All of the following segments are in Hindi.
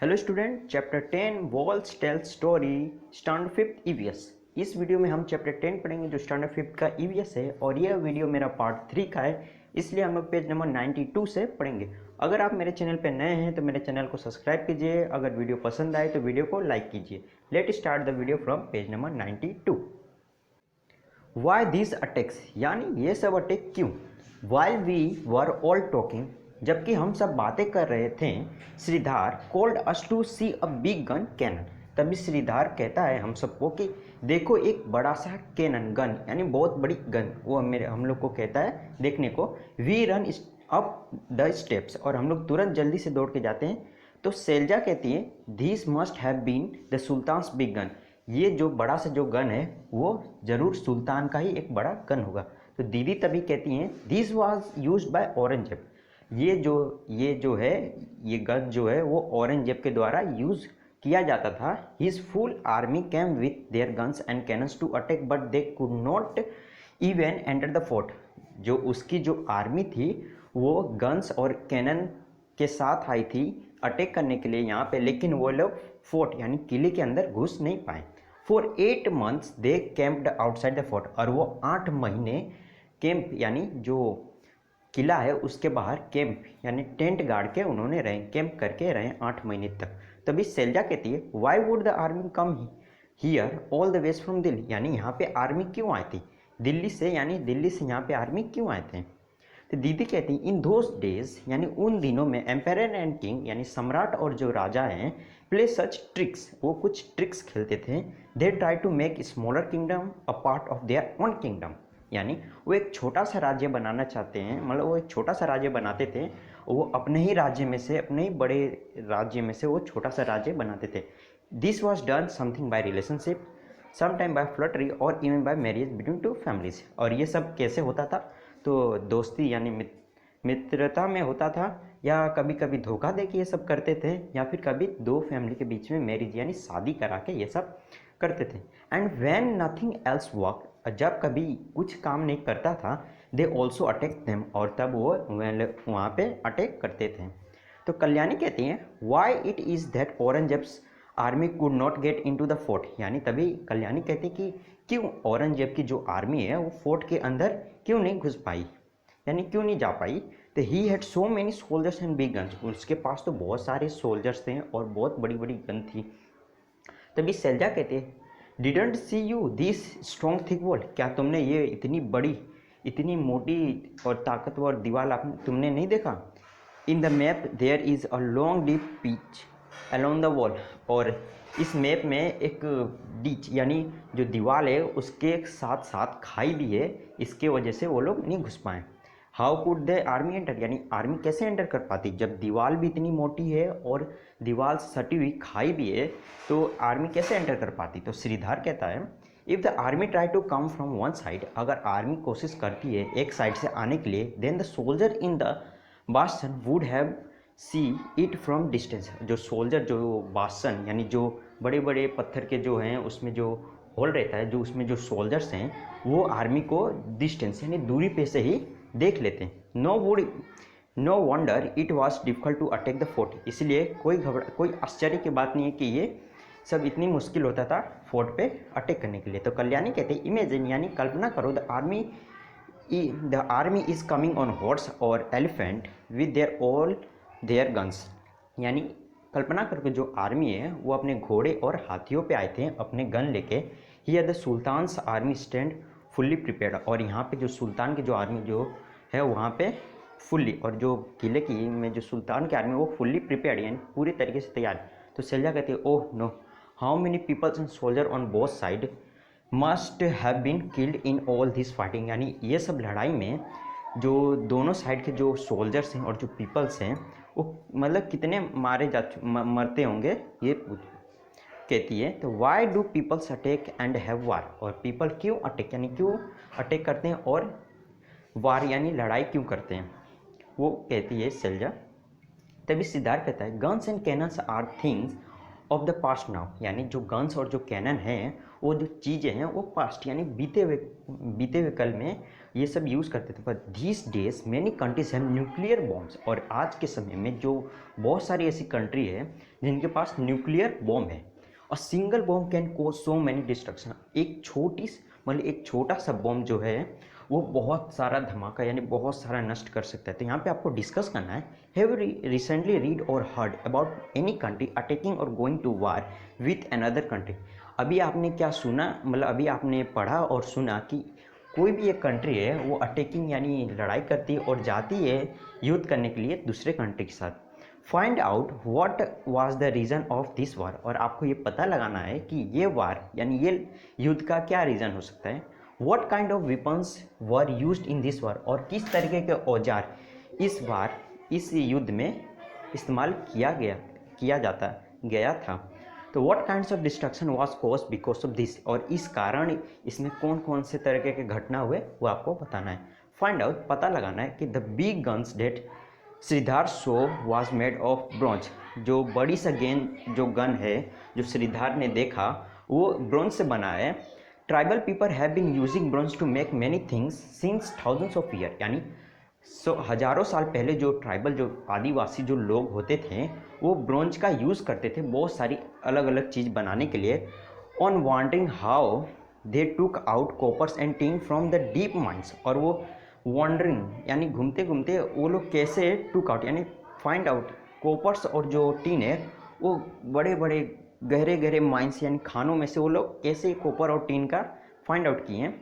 Hello student, chapter 10 walls tell story standard fifth EVS. इस वीडियो में हम चैप्टर 10 पढ़ेंगे जो स्टैंडर्ड फिफ्थ का ईवीएस है, और यह वीडियो मेरा पार्ट 3 का है, इसलिए हम लोग पेज नंबर 92 से पढ़ेंगे। अगर आप मेरे चैनल पर नए हैं तो मेरे चैनल को सब्सक्राइब कीजिए। अगर वीडियो पसंद आए तो वीडियो को लाइक कीजिए। Let start the video from page number 92। Why this attacks, यानी ये सब अटैक क्यों। While we were all talking, जबकि हम सब बातें कर रहे थे, Shridhar called us to see a big gun cannon. तभी श्रीधार कहता है हम सबको कि देखो एक बड़ा सा कैनन गन, यानी बहुत बड़ी गन। वो हम लोग को कहता है देखने को। We run up the steps, और हम लोग तुरंत जल्दी से दौड़ के जाते हैं। तो शैलजा कहती है this must have been the sultan's big gun, ये जो बड़ा सा जो गन है वो जरूर सुल्तान का ही एक बड़ा गन होगा। तो दीदी तभी कहती हैं this was used by Aurangzeb, ये जो है ये गन जो है वो औरंगजेब के द्वारा यूज किया जाता था। His full army came with their guns and cannons to attack but they could not even enter the fort. जो उसकी जो आर्मी थी वो गन्स और कैनन के साथ आई थी अटैक करने के लिए यहाँ पे, लेकिन वो लोग फोर्ट यानी किले के अंदर घुस नहीं पाए। For 8 months they camped outside the fort, और वो 8 महीने कैंप यानी जो किला है उसके बाहर कैंप यानी टेंट गाड़ के उन्होंने रहे, कैंप करके रहे 8 महीने तक। तभी शैलजा कहती है why would the army come here all the ways from Delhi, यानी यहाँ पे आर्मी क्यों आई थी दिल्ली से, यानी दिल्ली से यहाँ पे आर्मी क्यों आए थे। तो दीदी कहती हैं इन दोज डेज, यानी उन दिनों में एम्पायर एंड किंग यानी सम्राट और जो राजा हैं प्ले सच ट्रिक्स, वो कुछ ट्रिक्स खेलते थे। They try to make smaller kingdom a part of their own kingdom, यानी वो एक छोटा सा राज्य बनाना चाहते हैं, मतलब वो एक छोटा सा राज्य बनाते थे। वो अपने ही राज्य में से, अपने ही बड़े राज्य में से वो छोटा सा राज्य बनाते थे। This was done something by relationship, sometime by flattery और even by marriage between two families. और ये सब कैसे होता था, तो दोस्ती यानी मित्रता में होता था, या कभी कभी धोखा दे के ये सब करते थे, या फिर कभी दो फैमिली के बीच में मैरिज यानी शादी करा के ये सब करते थे। And when nothing else work, जब कभी कुछ काम नहीं करता था, दे ऑल्सो अटैक देम, और तब वो वहाँ पे अटैक करते थे। तो कल्याणी कहती हैं why it is that Aurangzeb's army could not get into the fort, यानी तभी कल्याणी कहती कि क्यों औरंगजेब की जो आर्मी है वो फोर्ट के अंदर क्यों नहीं घुस पाई, यानी क्यों नहीं जा पाई। तो he had so many soldiers and big guns, उसके पास तो बहुत सारे सोल्जर्स थे और बहुत बड़ी बड़ी गन थी। तभी शैलजा कहते didn't see you this strong thick wall, क्या तुमने ये इतनी बड़ी इतनी मोटी और ताकतवर दीवार तुमने नहीं देखा। In the map there is a long deep pitch along the wall, और इस मैप में एक डीच यानी जो दीवार है उसके साथ साथ खाई भी है, इसके वजह से वो लोग नहीं घुस पाए। How could the army enter, यानी आर्मी कैसे एंटर कर पाती, जब दीवार भी इतनी मोटी है और दीवार सटी हुई खाई भी है, तो आर्मी कैसे एंटर कर पाती। तो श्रीधार कहता है if the army try to come from one side, अगर आर्मी कोशिश करती है एक साइड से आने के लिए, then the soldier in the bastion would have see it from distance, जो सोल्जर जो बासन यानी जो बड़े बड़े पत्थर के जो हैं उसमें जो होल रहता है, जो उसमें जो सोल्जर्स हैं वो आर्मी को डिस्टेंस यानी दूरी पे से ही देख लेते हैं। No wonder it was difficult to attack the fort, इसलिए कोई आश्चर्य की बात नहीं है कि ये सब इतनी मुश्किल होता था फोर्ट पे अटैक करने के लिए। तो कल्याणी कहते हैं इमेजिन, यानी कल्पना करो the army is coming on horse और elephant with their all their guns, यानी कल्पना करके जो आर्मी है वो अपने घोड़े और हाथियों पे आए थे अपने गन लेके। Here the sultan's army stand fully prepared, और यहाँ पे जो सुल्तान की जो आर्मी जो है वहाँ पे फुल्ली, और जो किले की में जो सुल्तान की आर्मी वो फुल्ली प्रिपेयर्ड यानी पूरी तरीके से तैयार। तो शैलजा कहती है oh no, how many peoples and soldier on both side must have been killed in all this fighting, यानी ये सब लड़ाई में जो दोनों साइड के जो सोल्जर्स हैं और जो पीपल्स हैं वो मतलब कितने मरते होंगे ये कहती है। तो why do peoples attack and have war, और पीपल क्यों अटैक यानी क्यों अटैक करते हैं और वार यानी लड़ाई क्यों करते हैं, वो कहती है शैलजा। तभी सिद्धार्थ कहता है guns and cannons are things of the past now, यानी जो गन्स और जो कैनन हैं वो जो चीज़ें हैं वो पास्ट यानी बीते हुए कल में ये सब यूज़ करते थे। But these days many countries have nuclear bombs, और आज के समय में जो बहुत सारी ऐसी कंट्री है जिनके पास न्यूक्लियर बॉम्ब है। A single bomb can cause so many destruction, एक छोटा सा बॉम्ब जो है वो बहुत सारा धमाका यानी बहुत सारा नष्ट कर सकता है। तो यहाँ पे आपको डिस्कस करना है, हैव रिसेंटली रीड और heard about any country attacking और going to war with another country. अभी आपने क्या सुना, अभी आपने पढ़ा और सुना कि कोई भी एक कंट्री है वो अटैकिंग यानी लड़ाई करती है और जाती है युद्ध करने के लिए दूसरे कंट्री के साथ। Find out what was the reason of this वार, और आपको ये पता लगाना है कि ये वार यानी ये युद्ध का क्या रीज़न हो सकता है। What kind of weapons were used in this वार, और किस तरीके के औजार इस युद्ध में इस्तेमाल किया गया था। तो what kinds of destruction was cause because of this, और इस कारण इसमें कौन कौन से तरीके के घटना हुए वो आपको बताना है। फाइंड आउट, पता लगाना है कि the big guns that Shridhar show was made of bronze, जो बड़ी सा जो गन है जो श्रीधार ने देखा वो ब्रॉन्ज से बना है। Tribal people have been using bronze to make many things since thousands of year, यानी हजारों साल पहले जो ट्राइबल जो आदिवासी जो लोग होते थे वो ब्रॉन्ज का यूज़ करते थे बहुत सारी अलग अलग चीज़ बनाने के लिए। On wondering how they took out coppers and tin from the deep mines, और वो वॉन्डरिंग यानी घूमते घूमते वो लोग कैसे टुक आउट यानी फाइंड आउट कॉपर्स और जो टिन है वो बड़े बड़े गहरे गहरे माइंस यानी खानों में से वो लोग कैसे कॉपर और टिन का फाइंड आउट किए।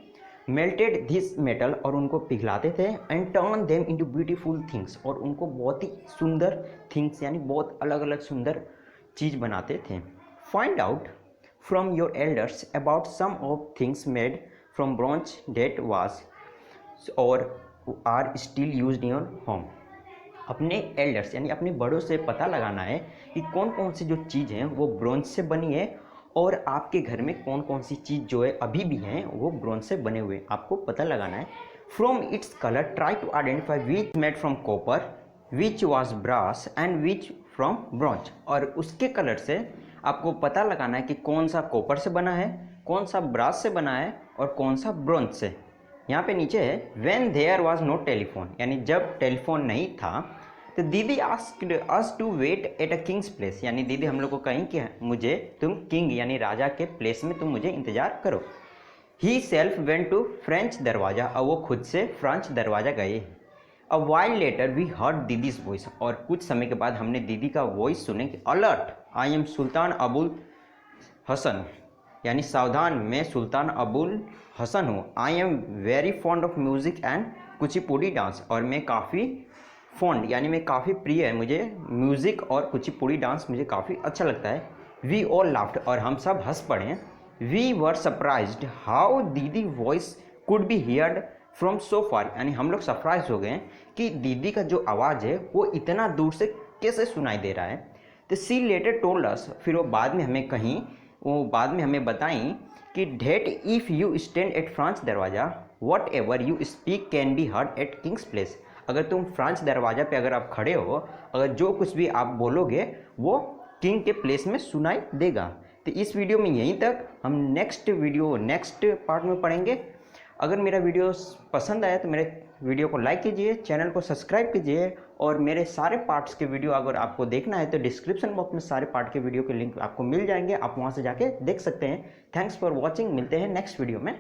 मेल्टेड दिस मेटल, और उनको पिघलाते थे, and turn them into beautiful things, और उनको बहुत ही सुंदर थिंग्स यानी बहुत अलग अलग सुंदर चीज़ बनाते थे। Find out from your elders about some of things made from bronze that was और are still used in your home. अपने एल्डर्स यानी अपने बड़ों से पता लगाना है कि कौन कौन सी जो चीज़ हैं वो ब्रॉन्ज से बनी है, और आपके घर में कौन कौन सी चीज़ जो है अभी भी हैं वो ब्रॉन्ज से बने हुए आपको पता लगाना है। From its colour try to identify which made from copper, which was brass and which from bronze, और उसके कलर से आपको पता लगाना है कि कौन सा कॉपर से बना है, कौन सा ब्रास से बना है और कौन सा ब्रॉन्ज से। यहाँ पे नीचे है when there was no telephone, यानी जब टेलीफोन नहीं था तो दीदी asked us to wait at a king's place, यानी दीदी हम लोग को कहीं कि मुझे तुम किंग यानी राजा के प्लेस में तुम मुझे इंतज़ार करो। He self went to French दरवाज़ा, और वो खुद से फ्रेंच दरवाज़ा गए। A while later we heard Didi's voice, और कुछ समय के बाद हमने दीदी का वॉइस सुने कि अलर्ट आई एम सुल्तान अबुल हसन, यानी सावधान मैं सुल्तान अबुल हसन हूँ। I am very fond of music and Kuchipudi dance, और मैं काफ़ी फॉन्ड यानी मैं काफ़ी प्रिय है मुझे म्यूज़िक और कुचिपुड़ी डांस मुझे काफ़ी अच्छा लगता है। वी ऑल लाफ्ड, और हम सब हंस पड़े। We were surprised how didi voice could be heard from so far, यानी हम लोग सरप्राइज हो गए कि दीदी का जो आवाज़ है वो इतना दूर से कैसे सुनाई दे रहा है। तो सी लेटर टोल्ड अस, फिर वो बाद में हमें बताई कि that if you stand at France दरवाज़ा whatever you speak can be heard at King's Place, अगर तुम फ्रांस दरवाज़ा पे अगर आप खड़े हो, अगर जो कुछ भी आप बोलोगे वो किंग के प्लेस में सुनाई देगा। तो इस वीडियो में यहीं तक, हम नेक्स्ट पार्ट में पढ़ेंगे। अगर मेरा वीडियो पसंद आया तो मेरे वीडियो को लाइक कीजिए, चैनल को सब्सक्राइब कीजिए, और मेरे सारे पार्ट्स के वीडियो अगर आपको देखना है तो डिस्क्रिप्शन बॉक्स में सारे पार्ट के वीडियो के लिंक आपको मिल जाएंगे, आप वहाँ से जाके देख सकते हैं। थैंक्स फॉर वॉचिंग, मिलते हैं नेक्स्ट वीडियो में।